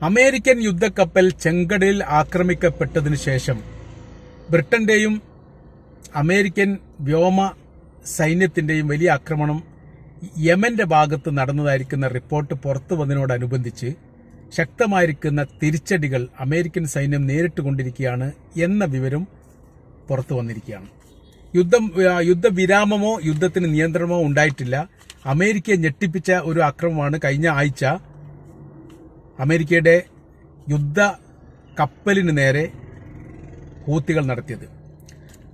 American യുദ്ധക്കപ്പൽ ചെങ്കടലിൽ ആക്രമിക്കപ്പെട്ടതിനു ശേഷം ബ്രിട്ടന്റെയും American വ്യോമ സൈന്യത്തിന്റെയും വലിയ ആക്രമണം യമന്റെ ഭാഗത്ത് നടന്നതായിരിക്കുന്ന റിപ്പോർട്ട് പുറത്തു വന്നതിനോടനുബന്ധിച്ച് ശക്തമായിരിക്കുന്ന തിരിച്ചടികൾ അമേരിക്കൻ സൈന്യം നേരിട്ടുകൊണ്ടിരിക്കുകയാണ് എന്ന വിവരം പുറത്തു വന്നിരിക്കുകയാണ്. യുദ്ധവിരാമമോ യുദ്ധത്തിന് നിയന്ത്രണമോ ഉണ്ടായിട്ടില്ല. അമേരിക്കയെ ഞെട്ടിപ്പിച്ച ഒരു ആക്രമണമാണ് കഴിഞ്ഞ ആഴ്ച അമേരിക്കയുടെ യുദ്ധ കപ്പലിന് നേരെ ഹൂത്തികൾ നടത്തിയത്.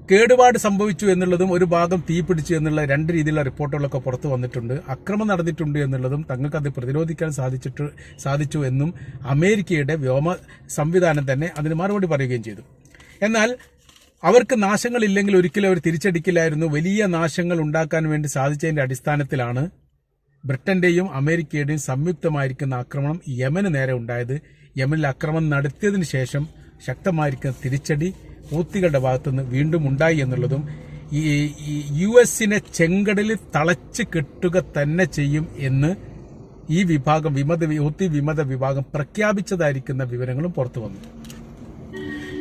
കേടുപാട് സംഭവിച്ചു എന്നുള്ളതും ഒരു ഭാഗം തീപിടിച്ചു എന്നുള്ള രണ്ട് രീതിയിലുള്ള റിപ്പോർട്ടുകളൊക്കെ പുറത്തു വന്നിട്ടുണ്ട്. അക്രമം നടന്നിട്ടുണ്ട് എന്നുള്ളതും തങ്ങൾക്കത് പ്രതിരോധിക്കാൻ സാധിച്ചു എന്നും അമേരിക്കയുടെ വ്യോമ സംവിധാനം തന്നെ അതിന് മറുപടി പറയുകയും ചെയ്തു. എന്നാൽ അവർക്ക് നാശങ്ങളില്ലെങ്കിൽ ഒരിക്കലും അവർ തിരിച്ചടിക്കില്ലായിരുന്നു. വലിയ നാശങ്ങൾ ഉണ്ടാക്കാൻ വേണ്ടി സാധിച്ചതിന്റെ അടിസ്ഥാനത്തിലാണ് ബ്രിട്ടന്റെയും അമേരിക്കയുടെയും സംയുക്തമായിരിക്കുന്ന ആക്രമണം യമന് നേരെ ഉണ്ടായത്. യമനിൽ ആക്രമണം നടത്തിയതിനു ശേഷം ശക്തമായിരിക്കുന്ന തിരിച്ചടി ഹൂത്തികളുടെ ഭാഗത്തുനിന്ന് വീണ്ടും ഉണ്ടായി എന്നുള്ളതും ഈ യുഎസിനെ ചെങ്കടലിൽ തളച്ച് കെട്ടുക തന്നെ ചെയ്യും എന്ന് ഈ വിഭാഗം ഹൂത്തി വിമത വിഭാഗം പ്രഖ്യാപിച്ചതായിരിക്കുന്ന വിവരങ്ങളും പുറത്തു വന്നു.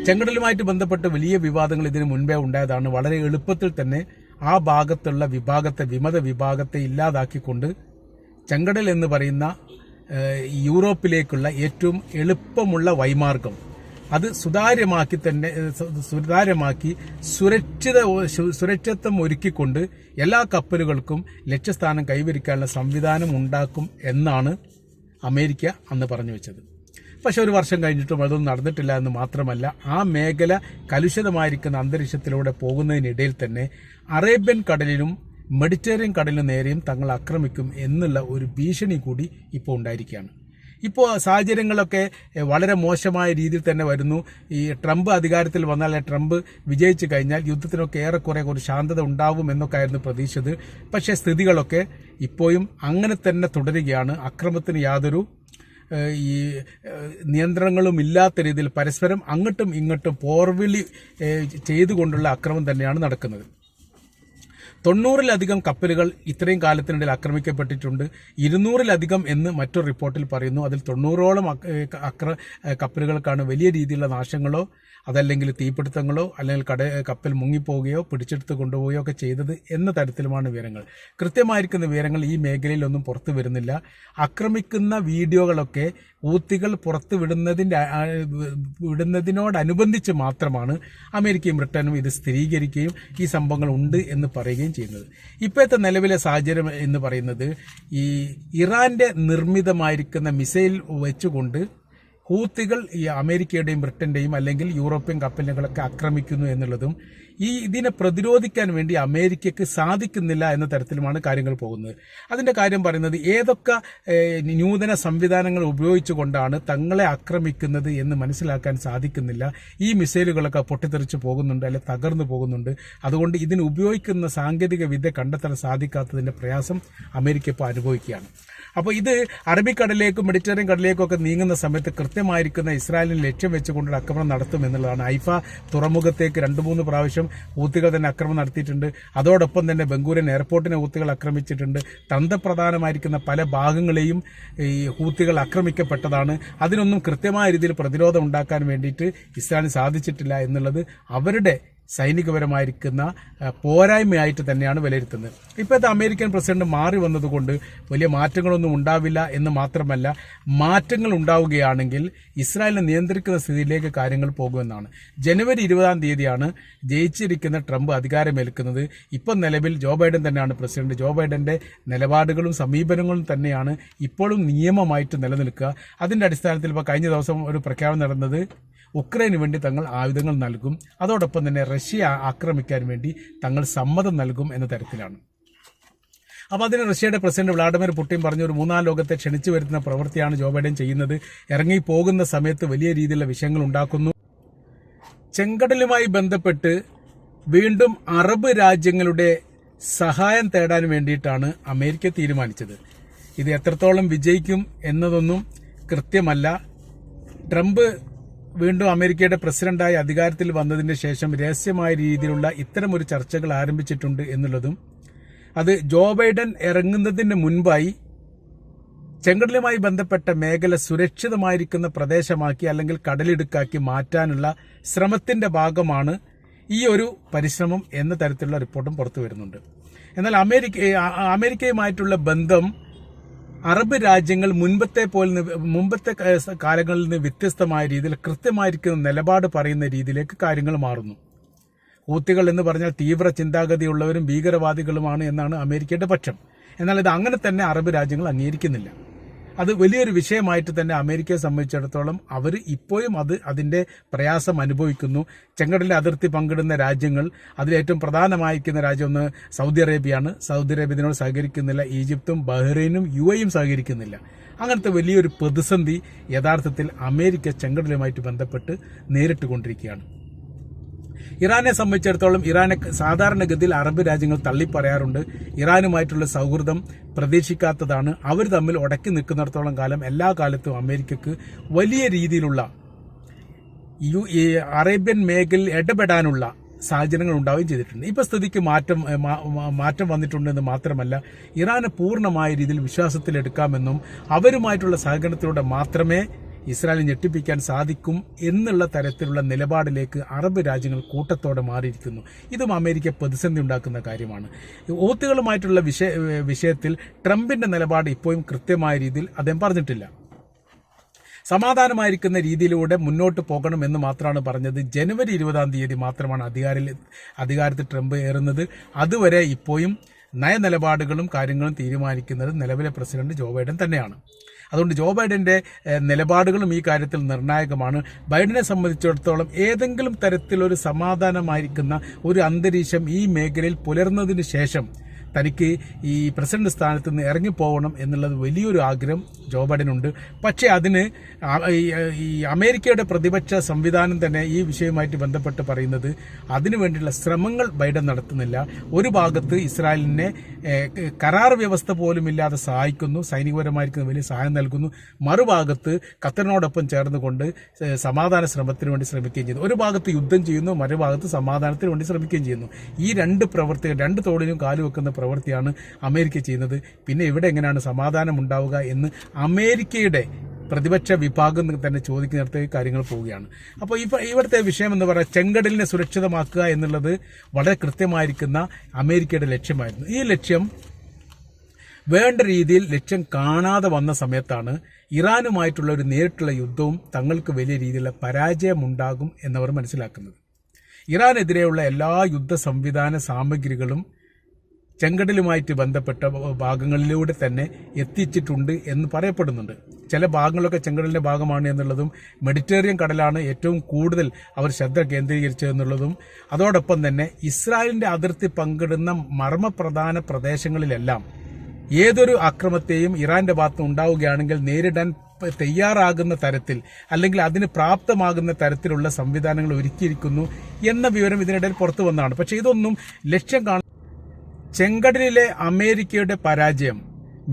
ചെങ്കടലുമായിട്ട് ബന്ധപ്പെട്ട് വലിയ വിവാദങ്ങൾ ഇതിനു മുൻപേ ഉണ്ടായതാണ്. വളരെ എളുപ്പത്തിൽ തന്നെ ആ ഭാഗത്തുള്ള വിമത വിഭാഗത്തെ ഇല്ലാതാക്കിക്കൊണ്ട് ചെങ്കടൽ എന്ന് പറയുന്ന യൂറോപ്പിലേക്കുള്ള ഏറ്റവും എളുപ്പമുള്ള വൈമാർഗം അത് സുതാര്യമാക്കി സുരക്ഷിതത്വം ഒരുക്കിക്കൊണ്ട് എല്ലാ കപ്പലുകൾക്കും ലക്ഷ്യസ്ഥാനം കൈവരിക്കാനുള്ള സംവിധാനം ഉണ്ടാക്കും എന്നാണ് അമേരിക്ക അന്ന് പറഞ്ഞു വെച്ചത്. പക്ഷെ ഒരു വർഷം കഴിഞ്ഞിട്ടും അതൊന്നും നടന്നിട്ടില്ല എന്ന് മാത്രമല്ല, ആ മേഖല കലുഷിതമായിരിക്കുന്ന അന്തരീക്ഷത്തിലൂടെ പോകുന്നതിനിടയിൽ തന്നെ അറേബ്യൻ കടലിലും മെഡിറ്ററേനിയൻ കടലിനു നേരെയും തങ്ങൾ ആക്രമിക്കും എന്നുള്ള ഒരു ഭീഷണി കൂടി ഇപ്പോൾ ഉണ്ടായിരിക്കുകയാണ്. ഇപ്പോൾ സാഹചര്യങ്ങളൊക്കെ വളരെ മോശമായ രീതിയിൽ തന്നെ വരുന്നു. ഈ ട്രംപ് അധികാരത്തിൽ വന്നാൽ, ട്രംപ് വിജയിച്ചു കഴിഞ്ഞാൽ യുദ്ധത്തിനൊക്കെ ഏറെക്കുറെ ഒരു ശാന്തത ഉണ്ടാവും എന്നൊക്കെ ആയിരുന്നു പ്രതീക്ഷിച്ചത്. പക്ഷേ സ്ഥിതികളൊക്കെ ഇപ്പോഴും അങ്ങനെ തന്നെ തുടരുകയാണ്. അക്രമത്തിന് യാതൊരു ഈ നിയന്ത്രണങ്ങളും ഇല്ലാത്ത രീതിയിൽ പരസ്പരം അങ്ങോട്ടും ഇങ്ങോട്ടും പോർവിളി ചെയ്തുകൊണ്ടുള്ള അക്രമം തന്നെയാണ് നടക്കുന്നത്. 90-ലധികം കപ്പലുകൾ ഇത്രയും കാലത്തിനിടയിൽ ആക്രമിക്കപ്പെട്ടിട്ടുണ്ട്. 200-ലധികം എന്ന് മറ്റൊരു റിപ്പോർട്ടിൽ പറയുന്നു. അതിൽ 90ഓളം കപ്പലുകൾക്കാണ് വലിയ രീതിയിലുള്ള നാശങ്ങളോ അതല്ലെങ്കിൽ തീപിടുത്തങ്ങളോ അല്ലെങ്കിൽ കപ്പൽ മുങ്ങിപ്പോവുകയോ പിടിച്ചെടുത്ത് കൊണ്ടുപോവുകയോ ഒക്കെ ചെയ്തത് എന്ന തരത്തിലുമാണ് വിവരങ്ങൾ. കൃത്യമായിരിക്കുന്ന വിവരങ്ങൾ ഈ മേഖലയിലൊന്നും പുറത്തു വരുന്നില്ല. ആക്രമിക്കുന്ന വീഡിയോകളൊക്കെ ഹൂത്തികൾ പുറത്തു വിടുന്നതിനോടനുബന്ധിച്ച് മാത്രമാണ് അമേരിക്കയും ബ്രിട്ടനും ഇത് സ്ഥിരീകരിക്കുകയും ഈ സംഭവങ്ങൾ ഉണ്ട് എന്ന് പറയുകയും ചെയ്യുന്നത്. ഇപ്പോഴത്തെ നിലവിലെ സാഹചര്യം എന്ന് പറയുന്നത് ഈ ഇറാന്റെ നിർമ്മിതമായിരിക്കുന്ന മിസൈൽ വെച്ചുകൊണ്ട് ഹൂത്തികൾ ഈ അമേരിക്കയുടെയും ബ്രിട്ടന്റെയും അല്ലെങ്കിൽ യൂറോപ്യൻ കപ്പലുകളൊക്കെ ആക്രമിക്കുന്നു എന്നുള്ളതും ഇതിനെ പ്രതിരോധിക്കാൻ വേണ്ടി അമേരിക്കയ്ക്ക് സാധിക്കുന്നില്ല എന്ന തരത്തിലുമാണ് കാര്യങ്ങൾ പോകുന്നത്. അതിന്റെ കാര്യം പറയുന്നത് ഏതൊക്കെ നൂതന സംവിധാനങ്ങൾ ഉപയോഗിച്ചുകൊണ്ടാണ് തങ്ങളെ ആക്രമിക്കുന്നത് എന്ന് മനസ്സിലാക്കാൻ സാധിക്കുന്നില്ല. ഈ മിസൈലുകളൊക്കെ പൊട്ടിത്തെറിച്ച് പോകുന്നുണ്ട്, അല്ലെ തകർന്നു പോകുന്നുണ്ട്. അതുകൊണ്ട് ഇതിന് ഉപയോഗിക്കുന്ന സാങ്കേതിക വിദ്യ കണ്ടെത്താൻ സാധിക്കാത്തതിന്റെ പ്രയാസം അമേരിക്ക ഇപ്പോൾ അനുഭവിക്കുകയാണ്. അപ്പോൾ ഇത് അറബിക്കടലിലേക്കും മെഡിറ്ററേനിയൻ കടലിലേക്കും ഒക്കെ നീങ്ങുന്ന സമയത്ത് കൃത്യമായിരിക്കുന്ന ഇസ്രായേലിനെ ലക്ഷ്യം വെച്ചുകൊണ്ട് ആക്രമണം നടത്തും എന്നുള്ളതാണ്. ഹൈഫ തുറമുഖത്തേക്ക് 2-3 പ്രാവശ്യം ഹൂത്തികൾ തന്നെ ആക്രമണം നടത്തിയിട്ടുണ്ട്. അതോടൊപ്പം തന്നെ ബംഗൂരിയൻ എയർപോർട്ടിനെ ഹൂത്തികൾ ആക്രമിച്ചിട്ടുണ്ട്. തന്ത്രപ്രധാനമായിരിക്കുന്ന പല ഭാഗങ്ങളെയും ഈ ഹൂത്തികൾ ആക്രമിക്കപ്പെട്ടതാണ്. അതിനൊന്നും കൃത്യമായ രീതിയിൽ പ്രതിരോധം ഉണ്ടാക്കാൻ വേണ്ടിയിട്ട് ഇസ്രായേലിന് സാധിച്ചിട്ടില്ല എന്നുള്ളത് അവരുടെ സൈനികപരമായിരിക്കുന്ന പോരായ്മയായിട്ട് തന്നെയാണ് വിലയിരുത്തുന്നത്. ഇപ്പോഴത്തെ അമേരിക്കൻ പ്രസിഡന്റ് മാറി വന്നതുകൊണ്ട് വലിയ മാറ്റങ്ങളൊന്നും ഉണ്ടാവില്ല എന്ന് മാത്രമല്ല, മാറ്റങ്ങൾ ഉണ്ടാവുകയാണെങ്കിൽ ഇസ്രായേലിനെ നിയന്ത്രിക്കുന്ന സ്ഥിതിയിലേക്ക് കാര്യങ്ങൾ പോകുമെന്നാണ്. ജനുവരി 20-ാം തീയതിയാണ് ജയിച്ചിരിക്കുന്ന ട്രംപ് അധികാരമേൽക്കുന്നത്. ഇപ്പം നിലവിൽ ജോ ബൈഡൻ തന്നെയാണ് പ്രസിഡന്റ്. ജോ ബൈഡന്റെ നിലപാടുകളും സമീപനങ്ങളും തന്നെയാണ് ഇപ്പോഴും നിയമമായിട്ട് നിലനിൽക്കുക. അതിന്റെ അടിസ്ഥാനത്തിൽ ഇപ്പോൾ കഴിഞ്ഞ ദിവസം ഒരു പ്രഖ്യാപനം നടന്നത് ഉക്രൈന് വേണ്ടി തങ്ങൾ ആയുധങ്ങൾ നൽകും, അതോടൊപ്പം തന്നെ റഷ്യ ആക്രമിക്കാൻ വേണ്ടി തങ്ങൾ സമ്മതം നൽകും എന്ന തരത്തിലാണ്. അപ്പോൾ അതിന് റഷ്യയുടെ പ്രസിഡന്റ് വ്ളാഡിമിർ പുടിൻ പറഞ്ഞ ഒരു 3-4 ലോകത്തെ ക്ഷണിച്ചു വരുത്തുന്ന പ്രവൃത്തിയാണ് ജോ ബൈഡൻ ചെയ്യുന്നത്. ഇറങ്ങിപ്പോകുന്ന സമയത്ത് വലിയ രീതിയിലുള്ള വിഷയങ്ങൾ ഉണ്ടാക്കുന്നു. ചെങ്കടലുമായി ബന്ധപ്പെട്ട് വീണ്ടും അറബ് രാജ്യങ്ങളുടെ സഹായം തേടാൻ വേണ്ടിയിട്ടാണ് അമേരിക്ക തീരുമാനിച്ചത്. ഇത് എത്രത്തോളം വിജയിക്കും എന്നതൊന്നും കൃത്യമല്ല. ട്രംപ് വീണ്ടും അമേരിക്കയുടെ പ്രസിഡന്റായി അധികാരത്തിൽ വന്നതിന് ശേഷം രഹസ്യമായ രീതിയിലുള്ള ഇത്തരമൊരു ചർച്ചകൾ ആരംഭിച്ചിട്ടുണ്ട് എന്നുള്ളതും അത് ജോ ബൈഡൻ ഇറങ്ങുന്നതിന് മുൻപായി ചെങ്കടലുമായി ബന്ധപ്പെട്ട മേഖല സുരക്ഷിതമായിരിക്കുന്ന പ്രദേശമാക്കി അല്ലെങ്കിൽ കടലിടുക്കാക്കി മാറ്റാനുള്ള ശ്രമത്തിന്റെ ഭാഗമാണ് ഈ ഒരു പരിശ്രമം എന്ന തരത്തിലുള്ള റിപ്പോർട്ടും പുറത്തു വരുന്നുണ്ട്. എന്നാൽ അമേരിക്കയുമായിട്ടുള്ള ബന്ധം അറബ് രാജ്യങ്ങൾ മുമ്പത്തെ കാലങ്ങളിൽ നിന്ന് വ്യത്യസ്തമായ രീതിയിൽ കൃത്യമായിരിക്കുന്ന നിലപാട് പറയുന്ന രീതിയിലേക്ക് കാര്യങ്ങൾ മാറുന്നു. ഹൂത്തികൾ എന്ന് പറഞ്ഞാൽ തീവ്ര ചിന്താഗതിയുള്ളവരും ഭീകരവാദികളുമാണ് എന്നാണ് അമേരിക്കയുടെ പക്ഷം. എന്നാൽ ഇത് അങ്ങനെ തന്നെ അറബ് രാജ്യങ്ങൾ അംഗീകരിക്കുന്നില്ല. അത് വലിയൊരു വിഷയമായിട്ട് തന്നെ അമേരിക്കയെ സംബന്ധിച്ചിടത്തോളം അവർ ഇപ്പോഴും അതിന്റെ പ്രയാസം അനുഭവിക്കുന്നു. ചെങ്കടലിലെ അതിർത്തി പങ്കിടുന്ന രാജ്യങ്ങൾ, അതിലേറ്റവും പ്രധാനമായിരിക്കുന്ന രാജ്യം ഒന്ന് സൗദി അറേബ്യയാണ്. സൗദി അറേബ്യ ഇതിനോട് സഹകരിക്കുന്നില്ല. ഈജിപ്തും ബഹ്റൈനും UAEയും സഹകരിക്കുന്നില്ല. അങ്ങനത്തെ വലിയൊരു പ്രതിസന്ധി യഥാർത്ഥത്തിൽ അമേരിക്ക ചെങ്കടലുമായിട്ട് ബന്ധപ്പെട്ട് നേരിട്ടുകൊണ്ടിരിക്കുകയാണ്. ഇറാനെ സംബന്ധിച്ചിടത്തോളം ഇറാനെ സാധാരണഗതിയിൽ അറബ് രാജ്യങ്ങൾ തള്ളിപ്പറയാറുണ്ട്. ഇറാനുമായിട്ടുള്ള സൗഹൃദം പ്രതീക്ഷിക്കാത്തതാണ്. അവർ തമ്മിൽ ഉടക്കി നിൽക്കുന്നിടത്തോളം കാലം എല്ലാ കാലത്തും അമേരിക്കക്ക് വലിയ രീതിയിലുള്ള അറേബ്യൻ മേഖലയിൽ ഇടപെടാനുള്ള സാഹചര്യങ്ങൾ ഉണ്ടാവുകയും ചെയ്തിട്ടുണ്ട്. ഇപ്പൊ സ്ഥിതിക്ക് മാറ്റം വന്നിട്ടുണ്ടെന്ന് മാത്രമല്ല, ഇറാനെ പൂർണ്ണമായ രീതിയിൽ വിശ്വാസത്തിലെടുക്കാമെന്നും അവരുമായിട്ടുള്ള സഹകരണത്തിലൂടെ മാത്രമേ ഇസ്രായേലിനെ ഞെട്ടിപ്പിക്കാൻ സാധിക്കും എന്നുള്ള തരത്തിലുള്ള നിലപാടിലേക്ക് അറബ് രാജ്യങ്ങൾ കൂട്ടത്തോടെ മാറിയിരിക്കുന്നു. ഇതും അമേരിക്ക പ്രതിസന്ധി ഉണ്ടാക്കുന്ന കാര്യമാണ്. ഹൂത്തികളുമായിട്ടുള്ള വിഷയത്തിൽ ട്രംപിന്റെ നിലപാട് ഇപ്പോഴും കൃത്യമായ രീതിയിൽ അദ്ദേഹം പറഞ്ഞിട്ടില്ല. സമാധാനമായിരിക്കുന്ന രീതിയിലൂടെ മുന്നോട്ട് പോകണമെന്ന് മാത്രമാണ് പറഞ്ഞത്. ജനുവരി 20 മാത്രമാണ് അധികാരത്തിൽ ട്രംപ് ഏറുന്നത്. അതുവരെ ഇപ്പോഴും നയനിലപാടുകളും കാര്യങ്ങളും തീരുമാനിക്കുന്നത് നിലവിലെ പ്രസിഡന്റ് ജോ ബൈഡൻ തന്നെയാണ്. അതുകൊണ്ട് ജോ ബൈഡന്റെ നിലപാടുകളും ഈ കാര്യത്തിൽ നിർണായകമാണ്. ബൈഡനെ സംബന്ധിച്ചിടത്തോളം ഏതെങ്കിലും തരത്തിലൊരു സമാധാനമായിരിക്കുന്ന ഒരു അന്തരീക്ഷം ഈ മേഖലയിൽ പുലർന്നതിന് ശേഷം തനിക്ക് ഈ പ്രസിഡന്റ് സ്ഥാനത്ത് നിന്ന് ഇറങ്ങിപ്പോകണം എന്നുള്ളത് വലിയൊരു ആഗ്രഹം ജോ ബൈഡനുണ്ട്. പക്ഷേ അതിന് ഈ അമേരിക്കയുടെ പ്രതിപക്ഷ സംവിധാനം തന്നെ ഈ വിഷയവുമായിട്ട് ബന്ധപ്പെട്ട് പറയുന്നത് അതിനുവേണ്ടിയുള്ള ശ്രമങ്ങൾ ബൈഡൻ നടത്തുന്നില്ല. ഒരു ഭാഗത്ത് ഇസ്രായേലിനെ കരാർ വ്യവസ്ഥ പോലും ഇല്ലാതെ സഹായിക്കുന്നു, സൈനികപരമായിരിക്കുന്ന വലിയ സഹായം നൽകുന്നു. മറുഭാഗത്ത് ഖത്തറിനോടൊപ്പം ചേർന്നുകൊണ്ട് സമാധാന ശ്രമത്തിന് വേണ്ടി ശ്രമിക്കുകയും ചെയ്യുന്നു. ഒരു ഭാഗത്ത് യുദ്ധം ചെയ്യുന്നു, മറുഭാഗത്ത് സമാധാനത്തിന് വേണ്ടി ശ്രമിക്കുകയും ചെയ്യുന്നു. ഈ രണ്ട് തോളിലും കാലുവെക്കുന്ന പ്രവൃത്തിയാണ് അമേരിക്ക ചെയ്യുന്നത്. പിന്നെ ഇവിടെ എങ്ങനെയാണ് സമാധാനം ഉണ്ടാവുക എന്ന് അമേരിക്കയുടെ പ്രതിപക്ഷ വിഭാഗം തന്നെ ചോദിക്കുന്നിടത്തേക്ക് കാര്യങ്ങൾ പോവുകയാണ്. അപ്പോൾ ഇവിടുത്തെ വിഷയം എന്ന് പറയുന്നത് ചെങ്കടലിനെ സുരക്ഷിതമാക്കുക എന്നുള്ളത് വളരെ കൃത്യമായിരിക്കുന്ന അമേരിക്കയുടെ ലക്ഷ്യമായിരുന്നു. ഈ ലക്ഷ്യം വേണ്ട രീതിയിൽ ലക്ഷ്യം കാണാതെ വന്ന സമയത്താണ് ഇറാനുമായിട്ടുള്ള ഒരു നേരിട്ടുള്ള യുദ്ധവും തങ്ങൾക്ക് വലിയ രീതിയിലുള്ള പരാജയമുണ്ടാകും എന്നവർ മനസ്സിലാക്കുന്നത്. ഇറാനെതിരെയുള്ള എല്ലാ യുദ്ധ സംവിധാന സാമഗ്രികളും ചെങ്കടലുമായിട്ട് ബന്ധപ്പെട്ട ഭാഗങ്ങളിലൂടെ തന്നെ എത്തിച്ചിട്ടുണ്ട് എന്ന് പറയപ്പെടുന്നുണ്ട്. ചില ഭാഗങ്ങളൊക്കെ ചെങ്കടലിന്റെ ഭാഗമാണ് എന്നുള്ളതും മെഡിറ്ററേനിയൻ കടലാണ് ഏറ്റവും കൂടുതൽ അവർ ശ്രദ്ധ കേന്ദ്രീകരിച്ചതെന്നുള്ളതും അതോടൊപ്പം തന്നെ ഇസ്രായേലിന്റെ അതിർത്തി പങ്കിടുന്ന മർമ്മപ്രധാന പ്രദേശങ്ങളിലെല്ലാം ഏതൊരു ആക്രമത്തെയും ഇറാന്റെ ഭാഗത്ത് ഉണ്ടാവുകയാണെങ്കിൽ നേരിടാൻ തയ്യാറാകുന്ന തരത്തിൽ അല്ലെങ്കിൽ അതിന് പ്രാപ്തമാകുന്ന തരത്തിലുള്ള സംവിധാനങ്ങൾ ഒരുക്കിയിരിക്കുന്നു എന്ന വിവരം ഇതിനിടയിൽ പുറത്തു വന്നതാണ്. പക്ഷെ ഇതൊന്നും ലക്ഷ്യം ചെങ്കടലിലെ അമേരിക്കയുടെ പരാജയം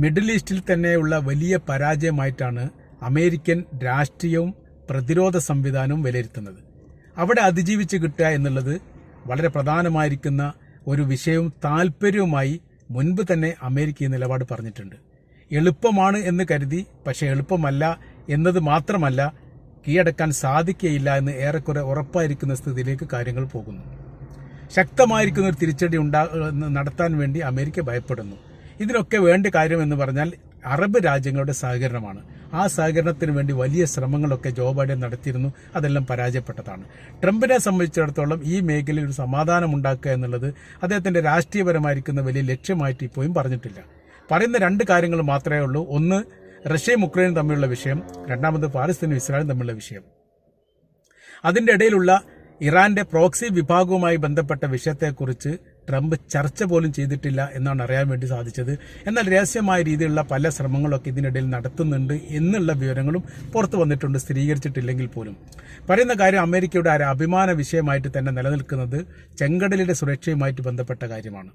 മിഡിൽ ഈസ്റ്റിൽ തന്നെയുള്ള വലിയ പരാജയമായിട്ടാണ് അമേരിക്കൻ രാഷ്ട്രീയവും പ്രതിരോധ സംവിധാനവും വിലയിരുത്തുന്നത്. അവിടെ അതിജീവിച്ച് കിട്ടുക എന്നുള്ളത് വളരെ പ്രധാനമായിരിക്കുന്ന ഒരു വിഷയവും താല്പര്യവുമായി മുൻപ് തന്നെ അമേരിക്ക ഈ നിലപാട് പറഞ്ഞിട്ടുണ്ട്. എളുപ്പമാണ് എന്ന് കരുതി, പക്ഷെ എളുപ്പമല്ല എന്നത് മാത്രമല്ല, കീഴടക്കാൻ സാധിക്കുകയില്ല എന്ന് ഏറെക്കുറെ ഉറപ്പായിരിക്കുന്ന സ്ഥിതിയിലേക്ക് കാര്യങ്ങൾ പോകുന്നു. ശക്തമായിരിക്കുന്ന ഒരു തിരിച്ചടി നടത്താൻ വേണ്ടി അമേരിക്ക ഭയപ്പെടുന്നു. ഇതിനൊക്കെ വേണ്ട കാര്യം എന്ന് പറഞ്ഞാൽ അറബ് രാജ്യങ്ങളുടെ സഹകരണമാണ്. ആ സഹകരണത്തിന് വേണ്ടി വലിയ ശ്രമങ്ങളൊക്കെ ജോ ബൈഡൻ നടത്തിയിരുന്നു. അതെല്ലാം പരാജയപ്പെട്ടതാണ്. ട്രംപിനെ സംബന്ധിച്ചിടത്തോളം ഈ മേഖലയിൽ ഒരു സമാധാനം ഉണ്ടാക്കുക എന്നുള്ളത് അദ്ദേഹത്തിന്റെ രാഷ്ട്രീയപരമായിരിക്കുന്ന വലിയ ലക്ഷ്യമായിട്ട് ഇപ്പോഴും പറഞ്ഞിട്ടില്ല. പറയുന്ന രണ്ട് കാര്യങ്ങൾ മാത്രമേ ഉള്ളൂ. ഒന്ന്, റഷ്യയും ഉക്രൈനും തമ്മിലുള്ള വിഷയം. രണ്ടാമത്, പാലസ്തീനും ഇസ്രായേലും തമ്മിലുള്ള വിഷയം. അതിന്റെ ഇടയിലുള്ള ഇറാന്റെ പ്രോക്സി വിഭാഗവുമായി ബന്ധപ്പെട്ട വിഷയത്തെക്കുറിച്ച് ട്രംപ് ചർച്ച പോലും ചെയ്തിട്ടില്ല എന്നാണ് അറിയാൻ വേണ്ടി സാധിച്ചത്. എന്നാൽ രഹസ്യമായ രീതിയിലുള്ള പല ശ്രമങ്ങളൊക്കെ ഇതിനിടയിൽ നടത്തുന്നുണ്ട് എന്നുള്ള വിവരങ്ങളും പുറത്തു വന്നിട്ടുണ്ട്, സ്ഥിരീകരിച്ചിട്ടില്ലെങ്കിൽ പോലും. പറയുന്ന കാര്യം അമേരിക്കയുടെ അഭിമാന വിഷയമായിട്ട് തന്നെ നിലനിൽക്കുന്നത് ചെങ്കടലിന്റെ സുരക്ഷയുമായിട്ട് ബന്ധപ്പെട്ട കാര്യമാണ്.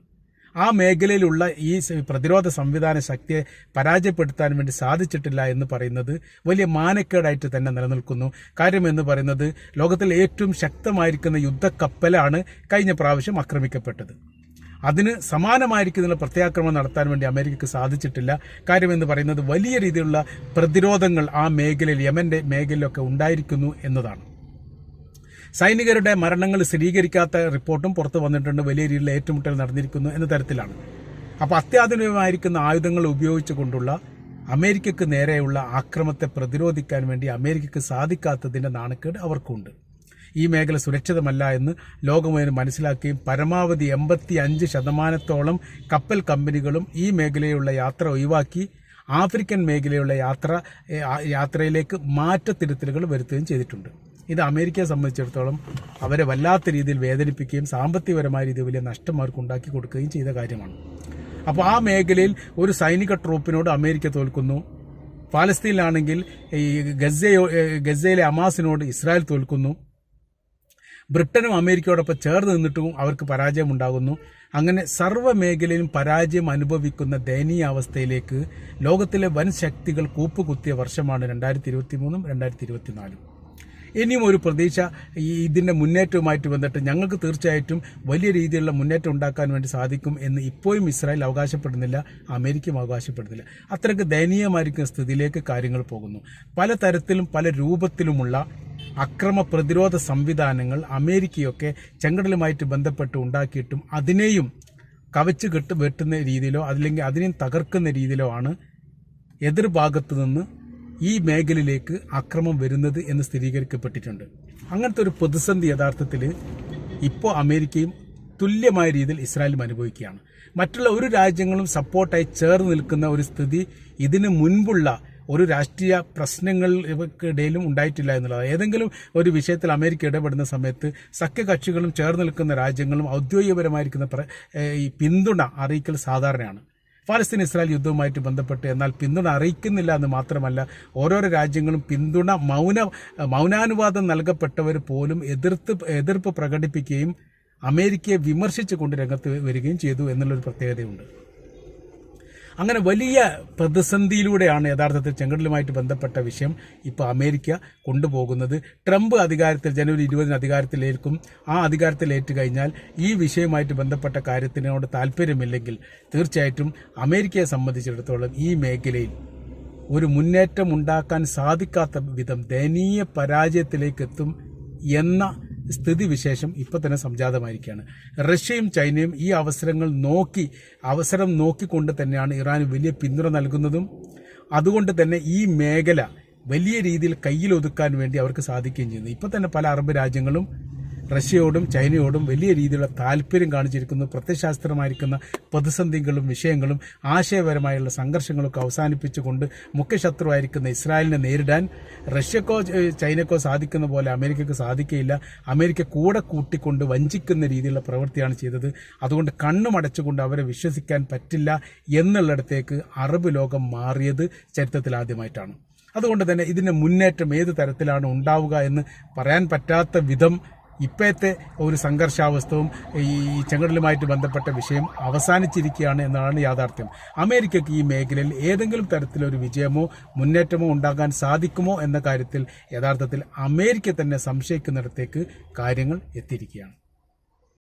ആ മേഖലയിലുള്ള ഈ പ്രതിരോധ സംവിധാന ശക്തിയെ പരാജയപ്പെടുത്താൻ വേണ്ടി സാധിച്ചിട്ടില്ല എന്ന് പറയുന്നത് വലിയ മാനക്കേടായിട്ട് തന്നെ നിലനിൽക്കുന്നു. കാര്യം എന്ന് പറയുന്നത് ലോകത്തിൽ ഏറ്റവും ശക്തമായിരിക്കുന്ന യുദ്ധക്കപ്പലാണ് കഴിഞ്ഞ പ്രാവശ്യം ആക്രമിക്കപ്പെട്ടത്. അതിന് സമാനമായിരിക്കുന്ന പ്രത്യാക്രമണം നടത്താൻ വേണ്ടി അമേരിക്കക്ക് സാധിച്ചിട്ടില്ല. കാര്യമെന്ന് പറയുന്നത് വലിയ രീതിയിലുള്ള പ്രതിരോധങ്ങൾ ആ മേഖലയിൽ, യമന്റെ മേഖലയിലൊക്കെ ഉണ്ടായിരിക്കുന്നു എന്നതാണ്. സൈനികരുടെ മരണങ്ങൾ സ്ഥിരീകരിക്കാത്ത റിപ്പോർട്ടും പുറത്തു വന്നിട്ടുണ്ട്. വലിയ രീതിയിലുള്ള ഏറ്റുമുട്ടൽ നടന്നിരിക്കുന്നു എന്ന തരത്തിലാണ്. അപ്പോൾ അത്യാധുനികമായിരിക്കുന്ന ആയുധങ്ങൾ ഉപയോഗിച്ചുകൊണ്ടുള്ള അമേരിക്കക്ക് നേരെയുള്ള ആക്രമണത്തെ പ്രതിരോധിക്കാൻ വേണ്ടി അമേരിക്കക്ക് സാധിക്കാത്തതിന്റെ നാണക്കേട് അവർക്കുണ്ട്. ഈ മേഖല സുരക്ഷിതമല്ല എന്ന് ലോകമുഴുവൻ മനസ്സിലാക്കുകയും പരമാവധി 85% കപ്പൽ കമ്പനികളും ഈ മേഖലയിലുള്ള യാത്ര ഒഴിവാക്കി ആഫ്രിക്കൻ മേഖലയിലുള്ള യാത്രയിലേക്ക് മാറ്റത്തിരുത്തലുകൾ വരുത്തുകയും ചെയ്തിട്ടുണ്ട്. ഇത് അമേരിക്കയെ സംബന്ധിച്ചിടത്തോളം അവരെ വല്ലാത്ത രീതിയിൽ വേദനിപ്പിക്കുകയും സാമ്പത്തികപരമായ രീതിയിൽ വലിയ നഷ്ടം അവർക്ക് ഉണ്ടാക്കി കൊടുക്കുകയും ചെയ്ത കാര്യമാണ്. അപ്പോൾ ആ മേഖലയിൽ ഒരു സൈനിക ട്രൂപ്പിനോട് അമേരിക്ക തോൽക്കുന്നു. ഫലസ്തീനിലാണെങ്കിൽ ഈ ഗസയിലെ ഹമാസിനോട് ഇസ്രായേൽ തോൽക്കുന്നു. ബ്രിട്ടനും അമേരിക്കയോടൊപ്പം ചേർന്ന് നിന്നിട്ടും അവർക്ക് പരാജയം ഉണ്ടാകുന്നു. അങ്ങനെ സർവ്വ മേഖലയിലും പരാജയം അനുഭവിക്കുന്ന ദയനീയ അവസ്ഥയിലേക്ക് ലോകത്തിലെ വൻ ശക്തികൾ കൂപ്പുകുത്തിയ വർഷമാണ് 2023 2024. ഇനിയും ഒരു പ്രതീക്ഷ ഇതിന്റെ മുന്നേറ്റവുമായിട്ട് ബന്ധപ്പെട്ട് ഞങ്ങൾക്ക് തീർച്ചയായിട്ടും വലിയ രീതിയിലുള്ള മുന്നേറ്റം ഉണ്ടാക്കാൻ വേണ്ടി സാധിക്കും എന്ന് ഇപ്പോഴും ഇസ്രായേൽ അവകാശപ്പെടുന്നില്ല, അമേരിക്കയും അവകാശപ്പെടുന്നില്ല. അത്രയ്ക്ക് ദയനീയമായിരിക്കുന്ന സ്ഥിതിയിലേക്ക് കാര്യങ്ങൾ പോകുന്നു. പലതരത്തിലും പല രൂപത്തിലുമുള്ള അക്രമ പ്രതിരോധ സംവിധാനങ്ങൾ അമേരിക്കയൊക്കെ ചെങ്കടലുമായിട്ട് ബന്ധപ്പെട്ട് ഉണ്ടാക്കിയിട്ടും അതിനെയും കവച്ച് വെട്ടുന്ന രീതിയിലോ അല്ലെങ്കിൽ അതിനെയും തകർക്കുന്ന രീതിയിലോ ആണ് എതിർഭാഗത്തു നിന്ന് ഈ മേഖലയിലേക്ക് അക്രമം വരുന്നത് എന്ന് സ്ഥിരീകരിക്കപ്പെട്ടിട്ടുണ്ട്. അങ്ങനത്തെ ഒരു പ്രതിസന്ധി യഥാർത്ഥത്തിൽ ഇപ്പോൾ അമേരിക്കയും തുല്യമായ രീതിയിൽ ഇസ്രായേലും അനുഭവിക്കുകയാണ്. മറ്റുള്ള ഒരു രാജ്യങ്ങളും സപ്പോർട്ടായി ചേർന്ന് നിൽക്കുന്ന ഒരു സ്ഥിതി ഇതിനു മുൻപുള്ള ഒരു രാഷ്ട്രീയ പ്രശ്നങ്ങൾക്കിടയിലും ഉണ്ടായിട്ടില്ല എന്നുള്ളത്. ഏതെങ്കിലും ഒരു വിഷയത്തിൽ അമേരിക്ക ഇടപെടുന്ന സമയത്ത് സഖ്യകക്ഷികളും ചേർന്ന് നിൽക്കുന്ന രാജ്യങ്ങളും ഔദ്യോഗികപരമായിരിക്കുന്ന ഈ പിന്തുണ അറിയിക്കൽ സാധാരണയാണ്. ഫലസ്തീൻ ഇസ്രായേൽ യുദ്ധവുമായിട്ട് ബന്ധപ്പെട്ട് എന്നാൽ പിന്തുണ അറിയിക്കുന്നില്ല എന്ന് മാത്രമല്ല, ഓരോരോ രാജ്യങ്ങളും പിന്തുണ മൗനാനുവാദം നൽകപ്പെട്ടവർ പോലും എതിർപ്പ് പ്രകടിപ്പിക്കുകയും അമേരിക്കയെ വിമർശിച്ചുകൊണ്ട് രംഗത്ത് വരികയും ചെയ്തു എന്നുള്ളൊരു പ്രത്യേകതയുണ്ട്. അങ്ങനെ വലിയ പ്രതിസന്ധിയിലൂടെയാണ് യഥാർത്ഥത്തിൽ ചെങ്കടലുമായിട്ട് ബന്ധപ്പെട്ട വിഷയം ഇപ്പോൾ അമേരിക്ക കൊണ്ടുപോകുന്നത്. ട്രംപ് ജനുവരി 20 അധികാരത്തിലേൽക്കും. ആ അധികാരത്തിലേറ്റ് കഴിഞ്ഞാൽ ഈ വിഷയവുമായിട്ട് ബന്ധപ്പെട്ട കാര്യത്തിനോട് താല്പര്യമില്ലെങ്കിൽ തീർച്ചയായിട്ടും അമേരിക്കയെ സംബന്ധിച്ചിടത്തോളം ഈ മേഖലയിൽ ഒരു മുന്നേറ്റം ഉണ്ടാക്കാൻ സാധിക്കാത്ത വിധം ദയനീയ പരാജയത്തിലേക്ക് എത്തും എന്ന സ്ഥിതിവിശേഷം ഇപ്പോൾ തന്നെ സംജാതമായിരിക്കുകയാണ്. റഷ്യയും ചൈനയും ഈ അവസരം നോക്കിക്കൊണ്ട് തന്നെയാണ് ഇറാന് വലിയ പിന്തുണ നൽകുന്നതും. അതുകൊണ്ട് തന്നെ ഈ മേഖല വലിയ രീതിയിൽ കയ്യിലൊതുക്കാൻ വേണ്ടി അവർക്ക് സാധിക്കുകയും ചെയ്യുന്നു. ഇപ്പോൾ തന്നെ പല അറബ് രാജ്യങ്ങളും റഷ്യയോടും ചൈനയോടും വലിയ രീതിയിലുള്ള താല്പര്യം കാണിച്ചിരിക്കുന്നു. പ്രത്യയശാസ്ത്രമായിരിക്കുന്ന പ്രതിസന്ധികളും വിഷയങ്ങളും ആശയപരമായുള്ള സംഘർഷങ്ങളൊക്കെ അവസാനിപ്പിച്ചുകൊണ്ട് മുഖ്യശത്രുവായിരിക്കുന്ന ഇസ്രായേലിനെ നേരിടാൻ റഷ്യക്കോ ചൈനക്കോ സാധിക്കുന്ന പോലെ അമേരിക്കക്ക് സാധിക്കുകയില്ല. അമേരിക്ക കൂടെ കൂട്ടിക്കൊണ്ട് വഞ്ചിക്കുന്ന രീതിയിലുള്ള പ്രവൃത്തിയാണ് ചെയ്തത്. അതുകൊണ്ട് കണ്ണുമടച്ചുകൊണ്ട് അവരെ വിശ്വസിക്കാൻ പറ്റില്ല എന്നുള്ളിടത്തേക്ക് അറബ് ലോകം മാറിയത് ചരിത്രത്തിൽ ആദ്യമായിട്ടാണ്. അതുകൊണ്ട് തന്നെ ഇതിന്റെ മുന്നേറ്റം ഏത് തരത്തിലാണ് ഉണ്ടാവുക എന്ന് പറയാൻ പറ്റാത്ത വിധം ഇപ്പോഴത്തെ ഒരു സംഘർഷാവസ്ഥവും ഈ ചെങ്കടലുമായിട്ട് ബന്ധപ്പെട്ട വിഷയം അവസാനിച്ചിരിക്കുകയാണ് എന്നാണ് യാഥാർത്ഥ്യം. അമേരിക്കയ്ക്ക് ഈ മേഖലയിൽ ഏതെങ്കിലും തരത്തിലൊരു വിജയമോ മുന്നേറ്റമോ ഉണ്ടാകാൻ സാധിക്കുമോ എന്ന കാര്യത്തിൽ യഥാർത്ഥത്തിൽ അമേരിക്ക തന്നെ സംശയിക്കുന്നിടത്തേക്ക് കാര്യങ്ങൾ എത്തിയിരിക്കുകയാണ്.